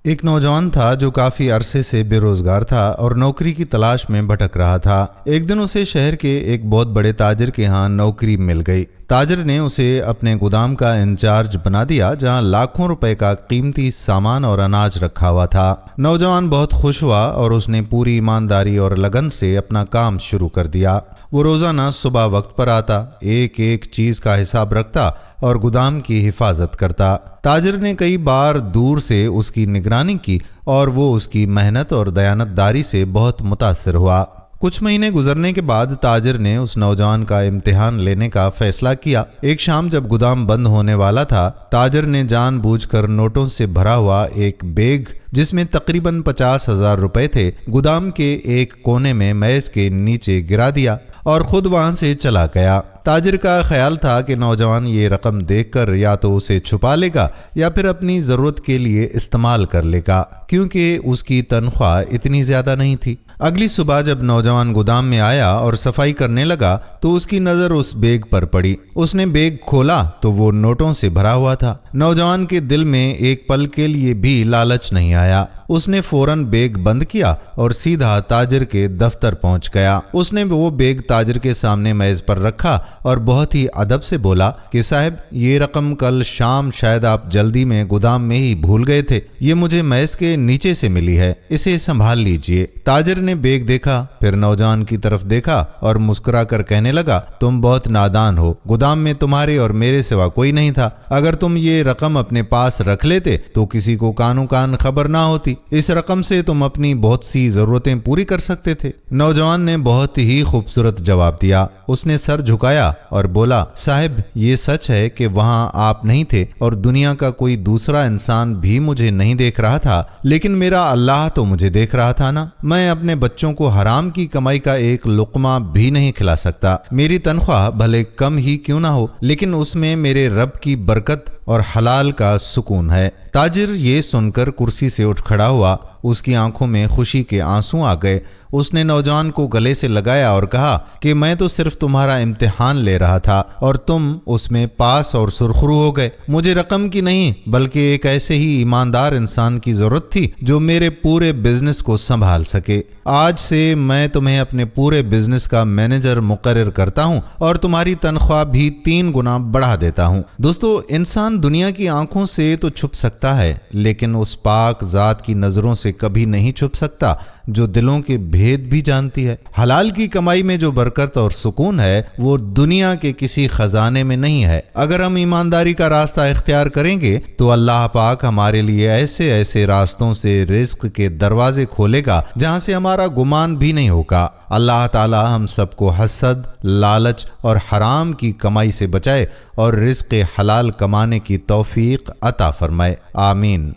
ایک نوجوان تھا جو کافی عرصے سے بے روزگار تھا اور نوکری کی تلاش میں بھٹک رہا تھا۔ ایک دن اسے شہر کے ایک بہت بڑے تاجر کے ہاں نوکری مل گئی۔ تاجر نے اسے اپنے گودام کا انچارج بنا دیا جہاں لاکھوں روپے کا قیمتی سامان اور اناج رکھا ہوا تھا۔ نوجوان بہت خوش ہوا اور اس نے پوری ایمانداری اور لگن سے اپنا کام شروع کر دیا۔ وہ روزانہ صبح وقت پر آتا، ایک ایک چیز کا حساب رکھتا اور گودام کی حفاظت کرتا۔ تاجر نے کئی بار دور سے اس کی نگرانی کی اور وہ اس کی محنت اور دیانتداری سے بہت متاثر ہوا۔ کچھ مہینے گزرنے کے بعد تاجر نے اس نوجوان کا امتحان لینے کا فیصلہ کیا۔ ایک شام جب گودام بند ہونے والا تھا، تاجر نے جان بوجھ کر نوٹوں سے بھرا ہوا ایک بیگ جس میں تقریباً 50,000 روپے تھے، گودام کے ایک کونے میں میز کے نیچے گرا دیا اور خود وہاں سے چلا گیا۔ تاجر کا خیال تھا کہ نوجوان یہ رقم دیکھ کر یا تو اسے چھپا لے گا یا پھر اپنی ضرورت کے لیے استعمال کر لے گا، کیونکہ اس کی تنخواہ اتنی زیادہ نہیں تھی۔ اگلی صبح جب نوجوان گودام میں آیا اور صفائی کرنے لگا تو اس کی نظر اس بیگ پر پڑی۔ اس نے بیگ کھولا تو وہ نوٹوں سے بھرا ہوا تھا۔ نوجوان کے دل میں ایک پل کے لیے بھی لالچ نہیں آیا۔ اس نے فوراً بیگ بند کیا اور سیدھا تاجر کے دفتر پہنچ گیا۔ اس نے وہ بیگ تاجر کے سامنے میز پر رکھا اور بہت ہی ادب سے بولا کہ صاحب، یہ رقم کل شام شاید آپ جلدی میں گودام میں ہی بھول گئے تھے، یہ مجھے میز کے نیچے سے ملی ہے، اسے سنبھال لیجئے۔ تاجر نے بیگ دیکھا، پھر نوجوان کی طرف دیکھا اور مسکرا کر کہنے لگا، تم بہت نادان ہو، گودام میں تمہارے اور میرے سوا کوئی نہیں تھا۔ اگر تم یہ رقم اپنے پاس رکھ لیتے تو کسی کو کانوں کان خبر نہ ہوتی۔ اس رقم سے تم اپنی بہت سی ضرورتیں پوری کر سکتے تھے۔ نوجوان نے بہت ہی خوبصورت جواب دیا۔ اس نے سر جھکایا اور بولا، صاحب، یہ سچ ہے کہ وہاں آپ نہیں تھے اور دنیا کا کوئی دوسرا انسان بھی مجھے نہیں دیکھ رہا تھا، لیکن میرا اللہ تو مجھے دیکھ رہا تھا نا۔ میں اپنے بچوں کو حرام کی کمائی کا ایک لقمہ بھی نہیں کھلا سکتا۔ میری تنخواہ بھلے کم ہی کیوں نہ ہو، لیکن اس میں میرے رب کی برکت اور حلال کا سکون ہے۔ تاجر یہ سن کر کرسی سے اٹھ کھڑا ہوا۔ اس کی آنکھوں میں خوشی کے آنسو آ گئے۔ اس نے نوجوان کو گلے سے لگایا اور کہا کہ میں تو صرف تمہارا امتحان لے رہا تھا اور تم اس میں پاس اور سرخرو ہو گئے۔ مجھے رقم کی نہیں بلکہ ایک ایسے ہی ایماندار انسان کی ضرورت تھی جو میرے پورے بزنس کو سنبھال سکے۔ آج سے میں تمہیں اپنے پورے بزنس کا مینیجر مقرر کرتا ہوں اور تمہاری تنخواہ بھی 3 گنا بڑھا دیتا ہوں۔ دوستو، انسان دنیا کی آنکھوں سے تو چھپ سکتا ہے لیکن اس پاک ذات کی نظروں سے کبھی نہیں چھپ سکتا جو دلوں کے بھید بھی جانتی ہے۔ حلال کی کمائی میں جو برکت اور سکون ہے وہ دنیا کے کسی خزانے میں نہیں ہے۔ اگر ہم ایمانداری کا راستہ اختیار کریں گے تو اللہ پاک ہمارے لیے ایسے ایسے راستوں سے رزق کے دروازے کھولے گا جہاں سے ہمارا گمان بھی نہیں ہوگا۔ اللہ تعالی ہم سب کو حسد، لالچ اور حرام کی کمائی سے بچائے اور رزق حلال کمانے کی توفیق عطا فرمائے۔ آمین۔